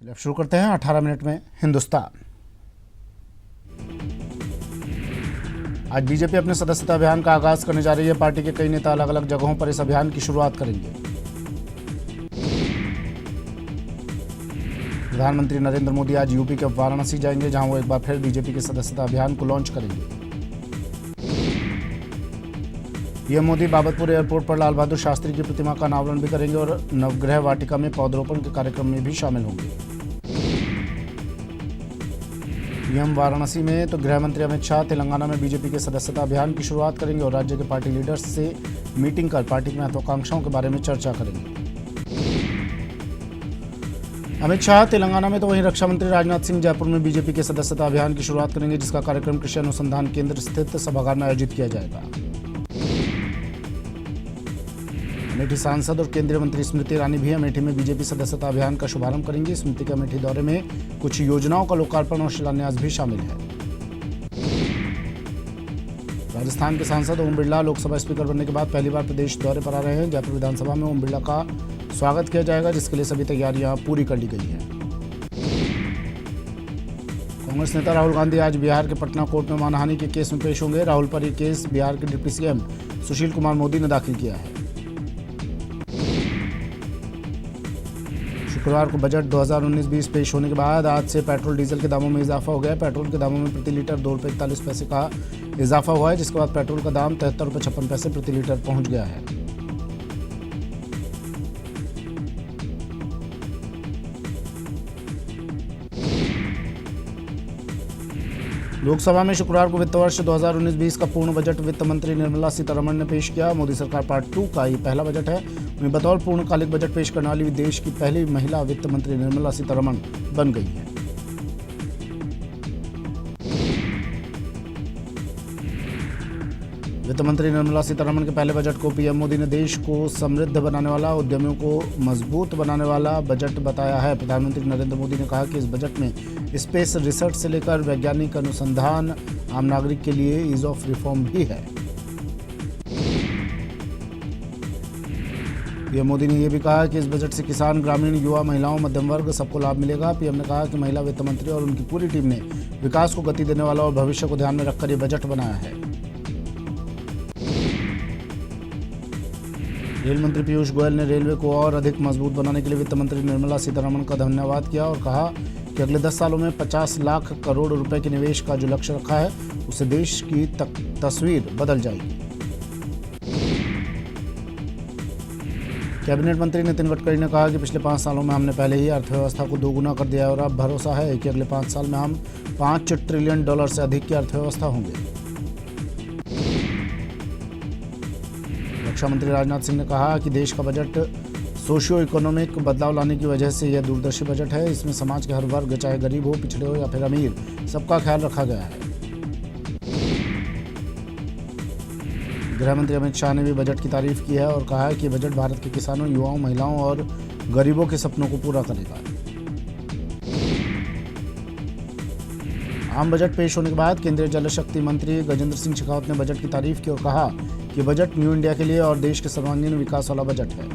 चलिए अब शुरू करते हैं 18 मिनट में हिंदुस्तान। आज बीजेपी अपने सदस्यता अभियान का आगाज करने जा रही है। पार्टी के कई नेता अलग अलग जगहों पर इस अभियान की शुरुआत करेंगे। प्रधानमंत्री नरेंद्र मोदी आज यूपी के वाराणसी जाएंगे, जहां वो एक बार फिर बीजेपी के सदस्यता अभियान को लॉन्च करेंगे। पीएम मोदी बाबतपुर एयरपोर्ट पर लाल बहादुर शास्त्री की प्रतिमा का अनावरण भी करेंगे और नवग्रह वाटिका में पौधरोपण के कार्यक्रम में भी शामिल होंगे। पीएम वाराणसी में तो गृह मंत्री अमित शाह तेलंगाना में बीजेपी के सदस्यता अभियान की शुरुआत करेंगे और राज्य के पार्टी लीडर्स से मीटिंग कर पार्टी की महत्वाकांक्षाओं के बारे में चर्चा करेंगे। अमित शाह तेलंगाना में तो वहीं रक्षा मंत्री राजनाथ सिंह जयपुर में बीजेपी के सदस्यता अभियान की शुरुआत करेंगे, जिसका कार्यक्रम कृषि अनुसंधान केंद्र स्थित सभागार में आयोजित किया जाएगा। अमेठी सांसद और केंद्रीय मंत्री स्मृति ईरानी भी अमेठी में बीजेपी सदस्यता अभियान का शुभारंभ करेंगी। स्मृति के अमेठी दौरे में कुछ योजनाओं का लोकार्पण और शिलान्यास भी शामिल है। राजस्थान के सांसद ओम बिरला लोकसभा स्पीकर बनने के बाद पहली बार प्रदेश दौरे पर आ रहे हैं। जयपुर विधानसभा में ओम बिरला का स्वागत किया जाएगा, जिसके लिए सभी तैयारियां पूरी कर ली गई हैं। कांग्रेस नेता राहुल गांधी आज बिहार के पटना कोर्ट में मानहानि के केस में पेश होंगे। राहुल पर यह केस बिहार के डिप्टी सीएम सुशील कुमार मोदी ने दाखिल किया है। शुक्रवार को बजट 2019-20 पेश होने के बाद आज से पेट्रोल डीजल के दामों में इजाफा हो गया। पेट्रोल के दामों में प्रति लीटर ₹2.41 का इजाफा हुआ है, जिसके बाद पेट्रोल का दाम ₹73.56 प्रति लीटर पहुंच गया है। लोकसभा में शुक्रवार को वित्त वर्ष 2019-20 का पूर्ण बजट वित्त मंत्री निर्मला सीतारमण ने पेश किया। मोदी सरकार पार्ट 2 का ये पहला बजट है। वहीं बतौर पूर्णकालिक बजट पेश करने वाली देश की पहली महिला वित्त मंत्री निर्मला सीतारमण बन गई हैं। वित्त मंत्री निर्मला सीतारमण के पहले बजट को पीएम मोदी ने देश को समृद्ध बनाने वाला, उद्यमियों को मजबूत बनाने वाला बजट बताया है। प्रधानमंत्री नरेंद्र मोदी ने कहा कि इस बजट में स्पेस रिसर्च से लेकर वैज्ञानिक अनुसंधान आम नागरिक के लिए ईज ऑफ रिफॉर्म भी है। पीएम मोदी ने यह भी कहा कि इस बजट से किसान, ग्रामीण, युवा, महिलाओं, मध्यम वर्ग सबको लाभ मिलेगा। पीएम ने कहा कि महिला वित्त मंत्री और उनकी पूरी टीम ने विकास को गति देने वाला और भविष्य को ध्यान में रखकर यह बजट बनाया है। रेल मंत्री पीयूष गोयल ने रेलवे को और अधिक मजबूत बनाने के लिए वित्त मंत्री निर्मला सीतारमण का धन्यवाद किया और कहा कि अगले 10 सालों में 50 लाख करोड़ रुपए के निवेश का जो लक्ष्य रखा है, उससे देश की तस्वीर बदल जाएगी। कैबिनेट मंत्री नितिन गडकरी ने कहा कि पिछले 5 सालों में हमने पहले ही अर्थव्यवस्था को दोगुना कर दिया है और अब भरोसा है कि अगले 5 साल में हम $5 ट्रिलियन से अधिक की अर्थव्यवस्था होंगे। रक्षा मंत्री राजनाथ सिंह ने कहा कि देश का बजट सोशियो इकोनॉमिक बदलाव लाने की वजह से यह दूरदर्शी बजट है। इसमें समाज के हर वर्ग, चाहे गरीब हो, पिछड़े हो या फिर अमीर, सबका ख्याल रखा गया है। गृह मंत्री अमित शाह ने भी बजट की तारीफ की है और कहा है कि बजट भारत के किसानों, युवाओं, महिलाओं और गरीबों के सपनों को पूरा करेगा। आम बजट पेश होने के बाद केंद्रीय जल शक्ति मंत्री गजेंद्र सिंह शेखावत ने बजट की तारीफ की और कहा कि बजट न्यू इंडिया के लिए और देश के सर्वांगीण विकास वाला बजट है।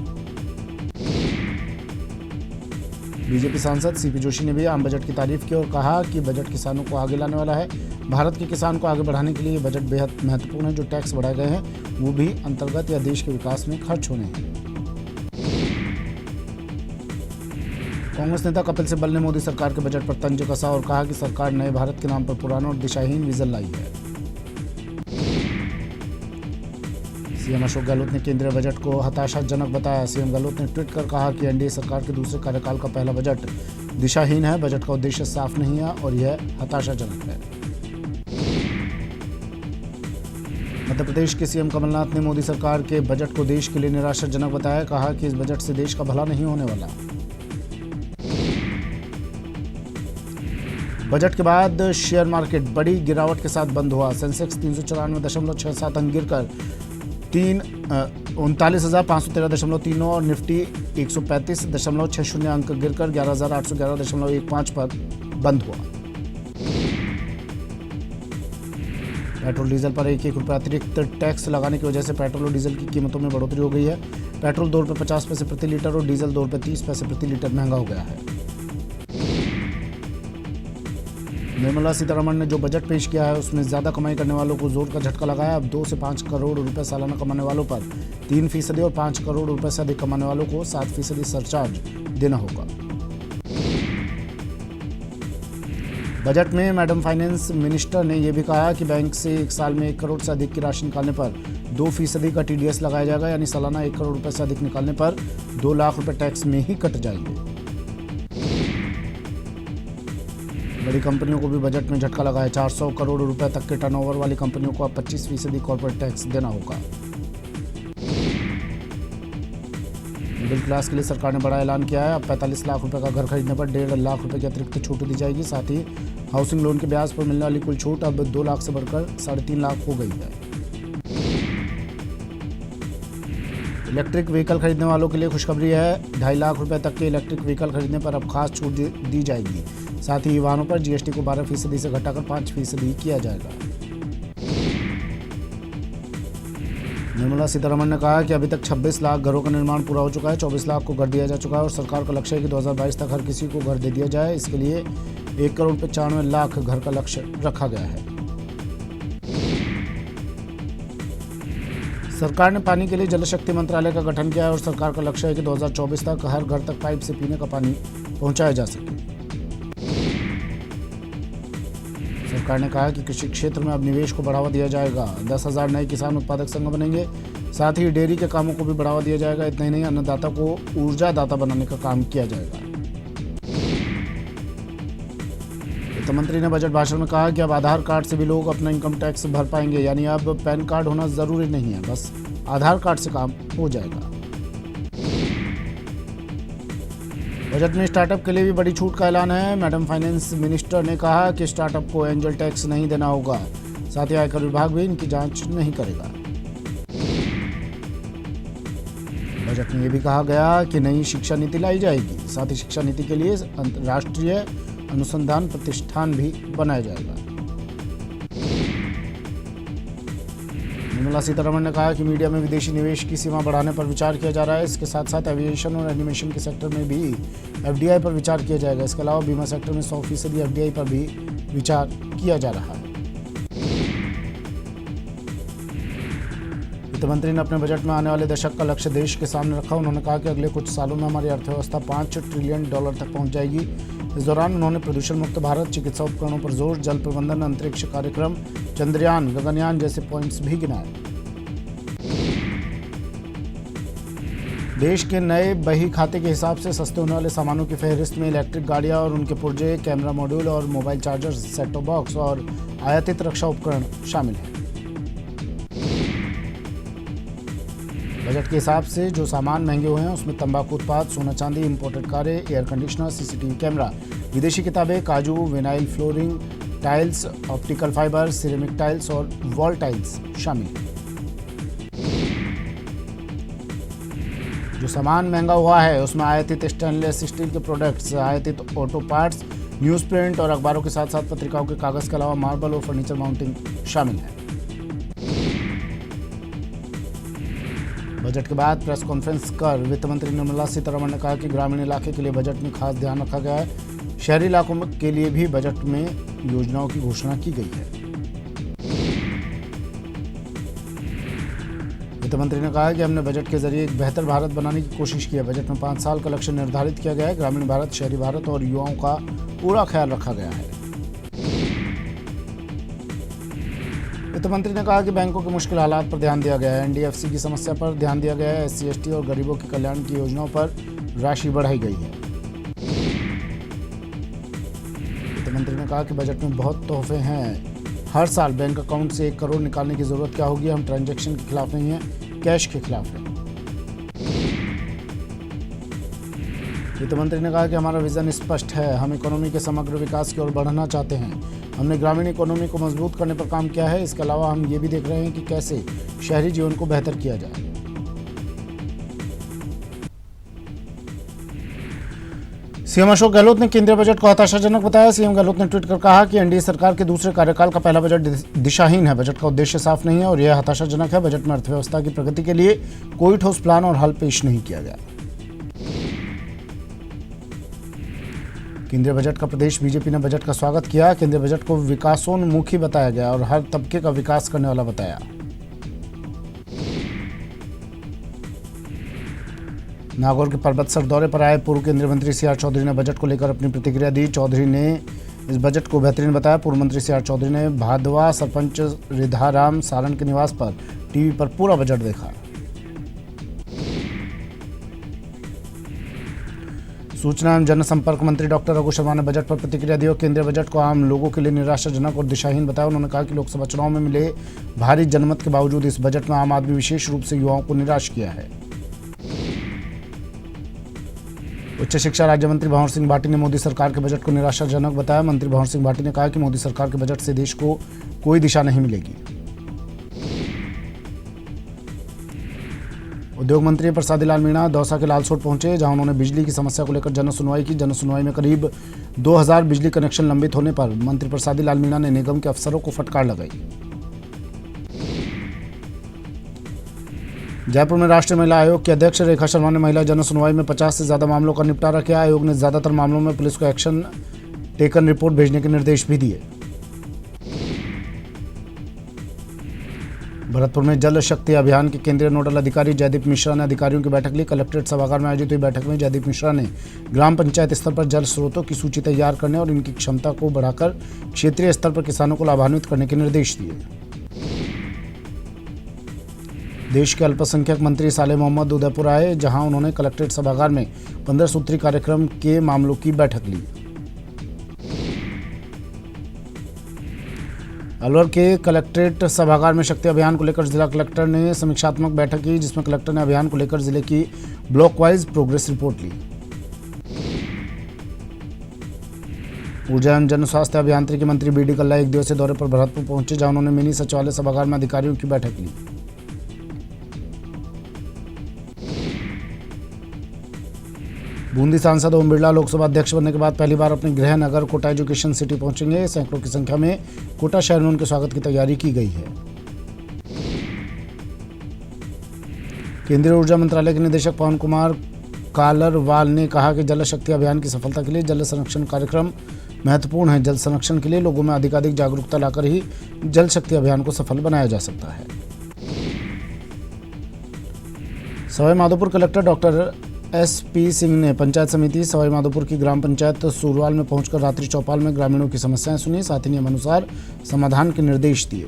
बीजेपी सांसद सीपी जोशी ने भी आम बजट की तारीफ की और कहा कि बजट किसानों को आगे लाने वाला है। भारत के किसान को आगे बढ़ाने के लिए ये बजट बेहद महत्वपूर्ण है। जो टैक्स बढ़ाए गए हैं वो भी अंतर्गत या देश के विकास में खर्च होने हैं। कांग्रेस नेता कपिल सिब्बल ने मोदी सरकार के बजट पर तंज कसा और कहा कि सरकार नए भारत के नाम पर पुराना और दिशाहीन विजन लाई है। सीएम अशोक गहलोत ने केंद्रीय बजट को हताशाजनक बताया। सीएम गहलोत ने ट्वीट कर कहा कि एनडीए सरकार के दूसरे कार्यकाल का पहला बजट दिशाहीन है, बजट का उद्देश्य साफ नहीं है और यह हताशाजनक है। मध्य प्रदेश के सीएम कमलनाथ ने मोदी सरकार के बजट को देश के लिए निराशाजनक बताया। कहा कि इस बजट से देश का भला नहीं होने वाला। बजट के बाद शेयर मार्केट बड़ी गिरावट के साथ बंद हुआ। सेंसेक्स 394.67 अंक गिरकर 39,513.39 और निफ्टी 135.60 अंक गिरकर 11,811.15 पर बंद हुआ। पेट्रोल डीजल पर ₹1 अतिरिक्त टैक्स लगाने की वजह से पेट्रोल और डीजल की कीमतों में बढ़ोतरी हो गई है। पेट्रोल ₹2.50 प्रति लीटर और डीजल ₹2.30 प्रति लीटर महंगा हो गया है। निर्मला सीतारमण ने जो बजट पेश किया है उसमें ज़्यादा कमाई करने वालों को जोर का झटका लगाया। अब 2 से 5 करोड़ रुपए सालाना कमाने वालों पर 3% और 5 करोड़ रुपए से अधिक कमाने वालों को 7% सरचार्ज देना होगा। बजट में मैडम फाइनेंस मिनिस्टर ने यह भी कहा कि बैंक से 1 साल में 1 करोड़ से अधिक की राशि निकालने पर 2% का TDS लगाया जाएगा, यानी सालाना 1 करोड़ रुपए से अधिक निकालने पर 2 लाख रुपए टैक्स में ही कट जाएंगे। बड़ी कंपनियों को भी बजट में झटका लगा है। 400 करोड़ रुपए तक के टर्नओवर वाली कंपनियों को अब 25% कॉर्पोरेट टैक्स देना होगा। मिडिल क्लास के लिए सरकार ने बड़ा ऐलान किया है। अब 45 लाख रुपए का घर खरीदने पर 1.5 लाख रुपए की अतिरिक्त छूट दी जाएगी। साथ ही हाउसिंग लोन के ब्याज पर मिलने वाली कुल छूट अब 2 लाख से बढ़कर 3.5 लाख हो गई है। इलेक्ट्रिक व्हीकल खरीदने वालों के लिए खुशखबरी है। 2.5 लाख रुपए तक के इलेक्ट्रिक व्हीकल खरीदने पर अब खास छूट दी जाएगी। साथ ही वाहनों पर GST को 12% से घटाकर 5% किया जाएगा। निर्मला सीतारमण ने कहा कि अभी तक 26 लाख घरों का निर्माण पूरा हो चुका है। 24 लाख को घर दिया जा चुका है और सरकार का लक्ष्य है कि 2022 तक हर किसी को घर दे दिया जाए। इसके लिए 1 करोड़ 95 लाख घर का लक्ष्य रखा गया है। सरकार ने पानी के लिए जल शक्ति मंत्रालय का गठन किया है और सरकार का लक्ष्य है कि 2024 तक हर घर तक पाइप से पीने का पानी पहुंचाया जा सके। सरकार ने कहा कि कृषि क्षेत्र में अब निवेश को बढ़ावा दिया जाएगा। 10,000 नए किसान उत्पादक संघ बनेंगे। साथ ही डेयरी के कामों को भी बढ़ावा दिया जाएगा। इतना ही नहीं, अन्नदाता को ऊर्जा दाता बनाने का काम किया जाएगा। वित्त मंत्री ने बजट भाषण में कहा कि अब आधार कार्ड से भी लोग अपना इनकम टैक्स भर पाएंगे, यानी अब पैन कार्ड होना जरूरी नहीं है, बस आधार कार्ड से काम हो जाएगा। बजट में स्टार्टअप के लिए भी बड़ी छूट का ऐलान है। मैडम फाइनेंस मिनिस्टर ने कहा कि स्टार्टअप को एंजल टैक्स नहीं देना होगा। साथ ही आयकर विभाग भी इनकी जांच नहीं करेगा। बजट में यह भी कहा गया कि नई शिक्षा नीति लाई जाएगी। साथ ही शिक्षा नीति के लिए राष्ट्रीय अनुसंधान प्रतिष्ठान भी बनाया जाएगा। निर्मला सीतारमण ने कहा कि मीडिया में विदेशी निवेश की सीमा बढ़ाने पर विचार किया जा रहा है। इसके साथ साथ एविएशन और एनिमेशन के सेक्टर में भी FDI पर विचार किया जाएगा। इसके अलावा बीमा सेक्टर में 100% FDI पर भी विचार किया जा रहा है। वित्त मंत्री ने अपने बजट में आने वाले दशक का लक्ष्य देश के सामने रखा। उन्होंने कहा कि अगले कुछ सालों में हमारी अर्थव्यवस्था $5 ट्रिलियन तक पहुंच जाएगी। इस दौरान उन्होंने प्रदूषण मुक्त भारत, चिकित्सा उपकरणों पर जोर, जल प्रबंधन, अंतरिक्ष कार्यक्रम, चंद्रयान, गगनयान जैसे पॉइंट्स भी गिनाए। देश के नए बही खाते के हिसाब से सस्ते होने वाले सामानों की फहरिस्त में इलेक्ट्रिक गाड़ियां और उनके पुर्जे, कैमरा मॉड्यूल और mobile charger, set top box और आयातित रक्षा उपकरण शामिल हैं। बजट के हिसाब से जो सामान महंगे हुए हैं उसमें तंबाकू उत्पाद, सोना चांदी, इंपोर्टेड कारें, एयर कंडीशनर, CCTV कैमरा, विदेशी किताबें, काजू, vinyl flooring, tiles, optical fibre, ceramic tiles और वॉल टाइल्स शामिल हैं। जो सामान महंगा हुआ है उसमें आयातित स्टेनलेस स्टील के प्रोडक्ट्स, आयातित ऑटो पार्ट्स, न्यूज़ प्रिंट और अखबारों के साथ साथ पत्रिकाओं के कागज़ के अलावा मार्बल और फर्नीचर माउंटिंग शामिल है। बजट के बाद प्रेस कॉन्फ्रेंस कर वित्त मंत्री निर्मला सीतारमण ने कहा कि ग्रामीण इलाके के लिए बजट में खास ध्यान रखा गया है। शहरी इलाकों के लिए भी बजट में योजनाओं की घोषणा की गई है। वित्त मंत्री ने कहा कि हमने बजट के जरिए एक बेहतर भारत बनाने की कोशिश की है। बजट में 5 साल का लक्ष्य निर्धारित किया गया है। ग्रामीण भारत, शहरी भारत और युवाओं का पूरा ख्याल रखा गया है। वित्त मंत्री ने कहा कि बैंकों के मुश्किल हालात पर ध्यान दिया गया है। NDFC की समस्या पर ध्यान दिया गया है। SC, ST और गरीबों के कल्याण की योजनाओं पर राशि बढ़ाई गई है। वित्त मंत्री ने कहा कि बजट में बहुत तोहफे हैं। हर साल बैंक अकाउंट से 1 करोड़ निकालने की जरूरत क्या होगी। हम ट्रांजैक्शन के खिलाफ नहीं हैं, कैश के खिलाफ हैं। वित्त मंत्री ने कहा कि हमारा विजन स्पष्ट है। हम इकोनॉमी के समग्र विकास की ओर बढ़ना चाहते हैं। हमने ग्रामीण इकोनॉमी को मजबूत करने पर काम किया है। इसके अलावा हम ये भी देख रहे हैं कि कैसे शहरी जीवन को बेहतर किया जाए। सीएम अशोक गहलोत ने केंद्रीय बजट को हताशाजनक बताया। सीएम गहलोत ने ट्वीट कर कहा कि एनडीए सरकार के दूसरे कार्यकाल का पहला बजट दिशाहीन है। बजट का उद्देश्य साफ नहीं है और यह हताशाजनक है। बजट में अर्थव्यवस्था की प्रगति के लिए कोई ठोस प्लान और हल पेश नहीं किया गया। केंद्रीय बजट का प्रदेश बीजेपी ने बजट का स्वागत किया। केंद्रीय बजट को विकासोन्मुखी बताया गया और हर तबके का विकास करने वाला बताया। नागौर के परबतसर दौरे पर आए पूर्व केंद्रीय मंत्री सीआर चौधरी ने बजट को लेकर अपनी प्रतिक्रिया दी। चौधरी ने इस बजट को बेहतरीन बताया। पूर्व मंत्री सीआर चौधरी ने भादवा सरपंच रिधाराम सारण के निवास पर टीवी पर पूरा बजट देखा। सूचना एवं जनसंपर्क मंत्री डॉक्टर रघु शर्मा ने बजट पर प्रतिक्रिया दी और केंद्रीय बजट को आम लोगों के लिए निराशाजनक और दिशाहीन बताया। उन्होंने कहा कि लोकसभा चुनाव में मिले भारी जनमत के बावजूद इस बजट में आम आदमी विशेष रूप से युवाओं को निराश किया है। उच्च शिक्षा राज्य मंत्री भंवर सिंह भाटी ने मोदी सरकार के बजट को निराशाजनक बताया। मंत्री भंवर सिंह भाटी ने कहा कि मोदी सरकार के बजट से देश को कोई दिशा नहीं मिलेगी। उद्योग मंत्री प्रसादी लाल मीणा दौसा के लालसोट पहुंचे, जहां उन्होंने बिजली की समस्या को लेकर जन सुनवाई की। जन सुनवाई में करीब 2000 बिजली कनेक्शन लंबित होने पर मंत्री प्रसादी लाल मीणा ने निगम के अफसरों को फटकार लगाई। जयपुर में राष्ट्रीय महिला आयोग की अध्यक्ष रेखा शर्मा ने महिला जन सुनवाई में 50 से ज्यादा मामलों का निपटारा किया। आयोग ने ज्यादातर मामलों में पुलिस को एक्शन टेकन रिपोर्ट भेजने के निर्देश भी दिए। भरतपुर में जल शक्ति अभियान के केंद्रीय नोडल अधिकारी जयदीप मिश्रा ने अधिकारियों की बैठक ली। कलेक्ट्रेट सभागार में आयोजित हुई बैठक में जयदीप मिश्रा ने ग्राम पंचायत स्तर पर जल स्रोतों की सूची तैयार करने और इनकी क्षमता को बढ़ाकर क्षेत्रीय स्तर पर किसानों को लाभान्वित करने के निर्देश दिए। देश के अल्पसंख्यक मंत्री साले मोहम्मद उदयपुर आए, जहां उन्होंने कलेक्ट्रेट सभागार में 15 सूत्री कार्यक्रम के मामलों की बैठक ली। अलवर के कलेक्ट्रेट सभागार में शक्ति अभियान को लेकर जिला कलेक्टर ने समीक्षात्मक बैठक की, जिसमें कलेक्टर ने अभियान को लेकर जिले की ब्लॉक वाइज प्रोग्रेस रिपोर्ट ली। ऊर्जा एवं जन स्वास्थ्य अभियांत्रिकी मंत्री बीडी कल्ला एक दिवसीय दौरे पर भरतपुर पहुंचे, जहां उन्होंने मिनी सचिवालय सभागार में अधिकारियों की बैठक ली। बूंदी सांसद ओम बिरला लोकसभा अध्यक्ष बनने के बाद पहली बार अपने गृह नगर कोटा एजुकेशन सिटी पहुंचेंगे। सैकड़ों की संख्या में कोटा शहर में उनके स्वागत की तैयारी की गई है। केंद्रीय ऊर्जा मंत्रालय के निदेशक पवन कुमार कालरवाल ने कहा कि जल शक्ति अभियान की सफलता के लिए जल संरक्षण कार्यक्रम महत्वपूर्ण है। जल संरक्षण के लिए लोगों में अधिकाधिक जागरूकता लाकर ही जल शक्ति अभियान को सफल बनाया जा सकता है। Sawai Madhopur collector doctor SP Singh ने पंचायत समिति सवाईमाधोपुर की ग्राम पंचायत सूरवाल में पहुंचकर रात्रि चौपाल में ग्रामीणों की समस्याएं सुनी, साथ ही नियमानुसार समाधान के निर्देश दिए।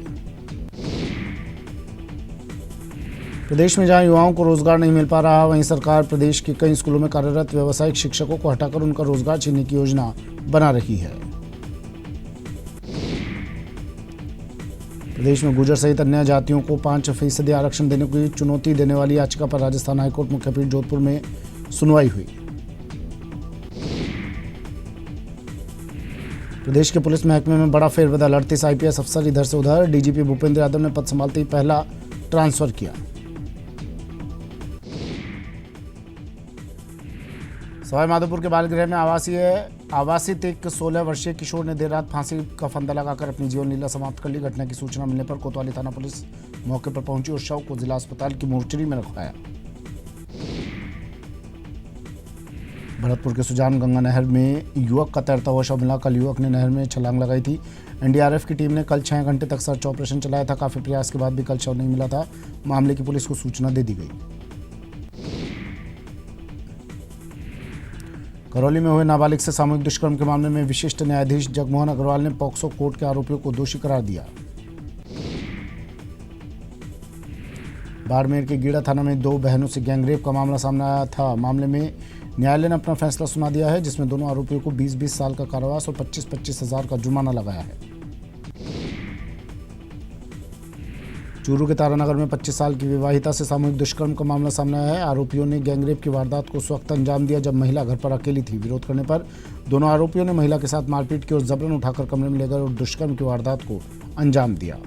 प्रदेश में जहां युवाओं को रोजगार नहीं मिल पा रहा, वहीं सरकार प्रदेश के कई स्कूलों में कार्यरत व्यावसायिक शिक्षकों को हटाकर उनका रोजगार छीनने की योजना बना रही है। प्रदेश में गुर्जर सहित अन्य जातियों को 5% आरक्षण देने की चुनौती देने वाली याचिका पर राजस्थान हाईकोर्ट मुख्यपीठ जोधपुर में सुनवाई हुई। प्रदेश के पुलिस महकमे में बड़ा फेरबदल, 38 आईपीएस अफसर इधर से उधर। डीजीपी भूपेंद्र यादव ने पद संभालते ही पहला ट्रांसफर किया। सवाईमाधोपुर के बालगृह में आवासित एक 16 वर्षीय किशोर ने देर रात फांसी का फंदा लगाकर अपनी जीवन लीला समाप्त कर ली। घटना की सूचना मिलने पर कोतवाली थाना पुलिस मौके पर पहुंची और शव को जिला अस्पताल की मोर्चरी में रखवाया। भरतपुर के सुजान गंगा नहर में युवक का तैरता हुआ शव मिला। कल युवक ने नहर में छलांग लगाई थी। एनडीआरएफ की टीम ने कल 6 घंटे तक सर्च ऑपरेशन चलाया था। काफी प्रयास के बाद भी कल शव नहीं मिला था। मामले की पुलिस को सूचना दे दी गई। करौली में हुए नाबालिग से सामूहिक दुष्कर्म के मामले में विशिष्ट न्यायाधीश जगमोहन अग्रवाल ने पॉक्सो कोर्ट के आरोपियों को दोषी करार दिया। बाड़मेर के गीड़ा थाना में 2 बहनों से गैंगरेप का मामला सामने आया था। मामले में न्यायालय ने अपना फैसला सुना दिया है, जिसमें दोनों आरोपियों को 20-20 साल का कारावास और 25-25 हज़ार का जुर्माना लगाया है। चूरू के तारानगर में 25 साल की विवाहिता से सामूहिक दुष्कर्म का मामला सामने आया है। आरोपियों ने गैंगरेप की वारदात को उस वक्त अंजाम दिया जब महिला घर पर अकेली थी। विरोध करने पर दोनों आरोपियों ने महिला के साथ मारपीट की और जबरन उठाकर कमरे में ले गए और दुष्कर्म की वारदात को अंजाम दिया।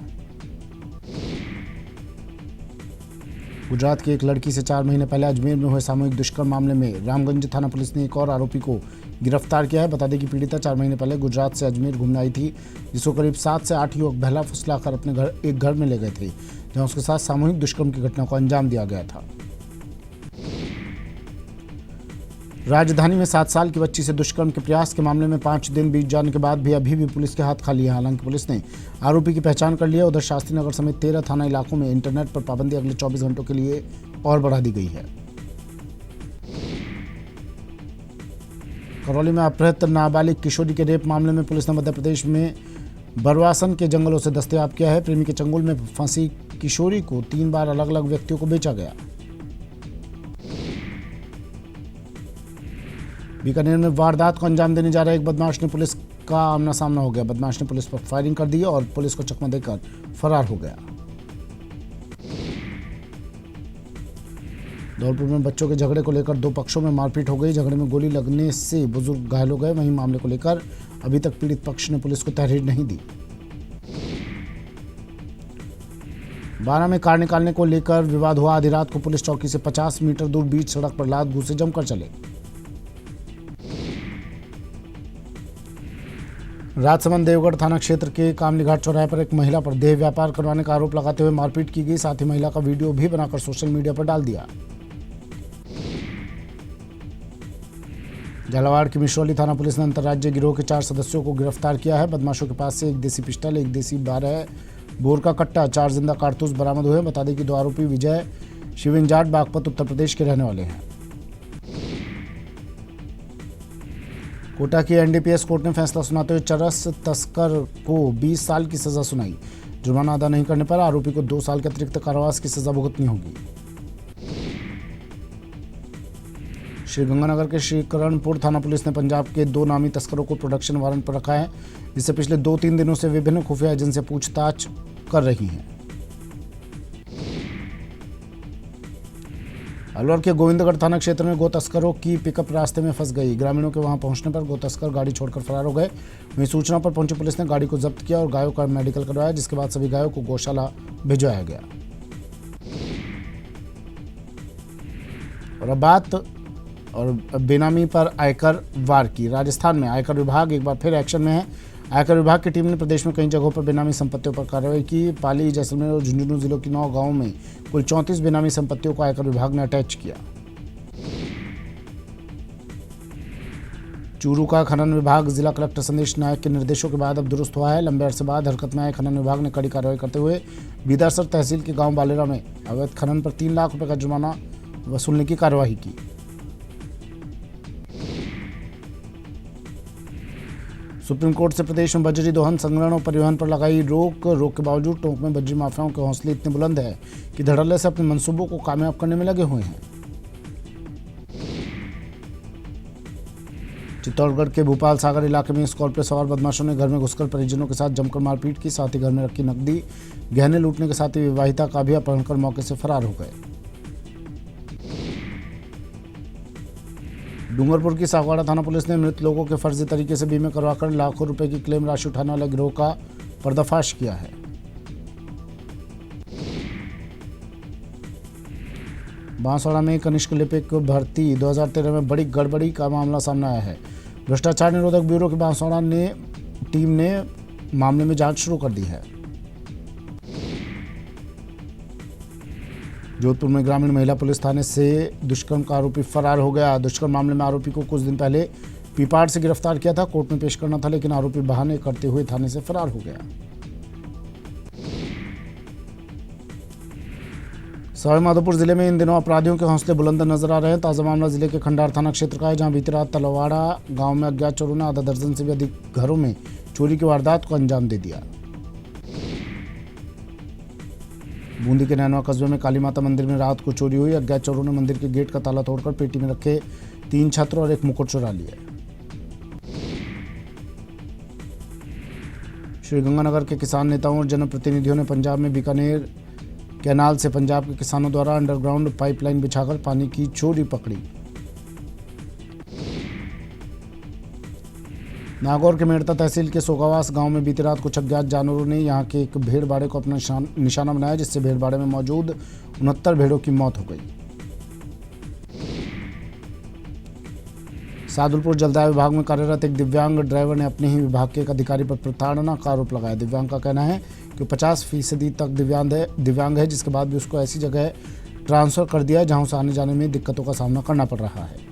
गुजरात की एक लड़की से 4 महीने पहले अजमेर में हुए सामूहिक दुष्कर्म मामले में रामगंज थाना पुलिस ने एक और आरोपी को गिरफ्तार किया है। बता दें कि पीड़िता 4 महीने पहले गुजरात से अजमेर घूमने आई थी, जिसको करीब 7 से 8 युवक बहला फुसलाकर अपने एक घर में ले गए थे, जहां उसके साथ सामूहिक दुष्कर्म की घटना को अंजाम दिया गया था। राजधानी में 7 साल की बच्ची से दुष्कर्म के प्रयास के मामले में 5 दिन बीत जाने के बाद भी अभी भी पुलिस के हाथ खाली है। हालांकि पुलिस ने आरोपी की पहचान कर लिया। उधर शास्त्री नगर समेत 13 थाना इलाकों में इंटरनेट पर पाबंदी अगले 24 घंटों के लिए और बढ़ा दी गई है। करौली में अपहृत नाबालिग किशोरी के रेप मामले में पुलिस ने मध्य प्रदेश में बरवासन के जंगलों से दस्तयाब किया है। प्रेमी के चंगुल में फंसी किशोरी को 3 बार अलग अलग व्यक्तियों को बेचा गया। बीकानेर में वारदात को अंजाम देने जा रहे एक बदमाश ने पुलिस का आमना सामना हो गया। बदमाश ने पुलिस पर फायरिंग कर दी और पुलिस को चकमा देकर फरार हो गया। धौलपुर में बच्चों के झगड़े को लेकर 2 पक्षों में मारपीट हो गई। झगड़े में गोली लगने से बुजुर्ग घायल हो गए। वहीं मामले को लेकर अभी तक पीड़ित पक्ष ने पुलिस को तहरीर नहीं दी। बारा में कार निकालने को लेकर विवाद हुआ। आधी रात को पुलिस चौकी से 50 मीटर दूर बीच सड़क पर लात घूंसे जमकर चले। राजसमंद देवगढ़ थाना क्षेत्र के कामली घाट चौराहे पर एक महिला पर देह व्यापार करवाने का आरोप लगाते हुए मारपीट की गई। साथ ही महिला का वीडियो भी बनाकर सोशल मीडिया पर डाल दिया। झालावाड़ की मिश्रौली थाना पुलिस ने अंतर्राज्यीय गिरोह के 4 सदस्यों को गिरफ्तार किया है। बदमाशों के पास से एक देसी पिस्टल, एक देसी 12 बोर का कट्टा, 4 जिंदा कारतूस बरामद हुए। बता दें कि 2 आरोपी विजय शिविन जाट बागपत उत्तर प्रदेश के रहने वाले हैं। कोटा की एनडीपीएस कोर्ट ने फैसला सुनाते हुए चरस तस्कर को 20 साल की सजा सुनाई। जुर्माना अदा नहीं करने पर आरोपी को 2 साल के अतिरिक्त कारावास की सजा भुगतनी होगी। श्रीगंगानगर के श्रीकरणपुर थाना पुलिस ने पंजाब के 2 नामी तस्करों को प्रोडक्शन वारंट पर रखा है, जिससे पिछले 2-3 दिनों से विभिन्न खुफिया एजेंसियां पूछताछ कर रही हैं। अलवर के गोविंदगढ़ थाना क्षेत्र में गो तस्करों की पिकअप रास्ते में फंस गई। ग्रामीणों के वहां पहुंचने पर गो तस्कर गाड़ी छोड़कर फरार हो गए। वहीं सूचना पर पहुंची पुलिस ने गाड़ी को जब्त किया और गायों का मेडिकल करवाया, जिसके बाद सभी गायों को गौशाला भिजवाया गया। और अब बात बेनामी पर आयकर वार की। राजस्थान में आयकर विभाग एक बार फिर एक्शन में है। आयकर विभाग की टीम ने प्रदेश में कई जगहों पर बेनामी संपत्तियों पर कार्रवाई की। पाली, जैसलमेर और झुंझुनू जिलों की 9 गांवों में कुल 34 बेनामी संपत्तियों को आयकर विभाग ने अटैच किया। चूरू का खनन विभाग जिला कलेक्टर संदेश नायक के निर्देशों के बाद अब दुरुस्त हुआ है। लंबे अरसे बाद हरकत में आए खनन विभाग ने कड़ी कार्रवाई करते हुए बीदासर तहसील के गांव बालेरा में अवैध खनन पर 3 लाख रुपए का जुर्माना वसूलने की कार्यवाही की। सुप्रीम कोर्ट से प्रदेश में बजरी दोहन, संग्रहण और परिवहन पर लगाई रोक के बावजूद टोंक में बजरी माफियाओं के हौसले इतने बुलंद है कि धड़ल्ले से अपने मंसूबों को कामयाब करने में लगे हुए हैं। चित्तौड़गढ़ के भूपाल सागर इलाके में स्कॉर्पियो सवार बदमाशों ने घर में घुसकर परिजनों के साथ जमकर मारपीट की। साथ ही घर में रखी नकदी, गहने लूटने के साथ ही विवाहिता का भी अपहरण कर मौके से फरार हो गए। डूंगरपुर की सागवाड़ा थाना पुलिस ने मृत लोगों के फर्जी तरीके से बीमे करवाकर लाखों रुपए की क्लेम राशि उठाने वाले गिरोह का पर्दाफाश किया है। बांसवाड़ा में कनिष्क लिपिक भर्ती 2013 में बड़ी गड़बड़ी का मामला सामने आया है। भ्रष्टाचार निरोधक ब्यूरो की बांसवाड़ा टीम ने मामले में जांच शुरू कर दी है। जोधपुर में ग्रामीण महिला पुलिस थाने से दुष्कर्म का आरोपी फरार हो गया। दुष्कर्म मामले में आरोपी को कुछ दिन पहले पीपाड़ से गिरफ्तार किया था। कोर्ट में पेश करना था, लेकिन आरोपी बहाने करते हुए थाने से फरार हो गया। सवाईमाधोपुर जिले में इन दिनों अपराधियों के हौसले बुलंद नजर आ रहे हैं। ताजा मामला जिले के खंडार थाना क्षेत्र का है, जहां बीती रात तलवाड़ा गांव में अज्ञात चोरों ने आधा दर्जन से भी अधिक घरों में चोरी की वारदात को अंजाम दे दिया। बूंदी के नैनवा कस्बे में काली माता मंदिर में रात को चोरी हुई। अज्ञात चोरों ने मंदिर के गेट का ताला तोड़कर पेटी में रखे 3 छत्र और एक मुकुट चुरा लिए। श्रीगंगानगर के किसान नेताओं और जनप्रतिनिधियों ने पंजाब में बीकानेर कैनाल से पंजाब के किसानों द्वारा अंडरग्राउंड पाइपलाइन बिछाकर पानी की चोरी पकड़ी। नागौर के मेड़ता तहसील के सोगावास गांव में बीती रात कुछ अज्ञात जानवरों ने यहां के एक भेड़ बाड़े को अपना निशाना बनाया, जिससे भेड़ बाड़े में मौजूद 69 भेड़ों की मौत हो गई। सादुलपुर जलदाय विभाग में कार्यरत एक दिव्यांग ड्राइवर ने अपने ही विभाग के एक अधिकारी पर प्रताड़ना का आरोप लगाया। दिव्यांग का कहना है कि 50% तक दिव्यांग है, जिसके बाद भी उसको ऐसी जगह ट्रांसफर कर दिया जहां उसे आने जाने में दिक्कतों का सामना करना पड़ रहा है।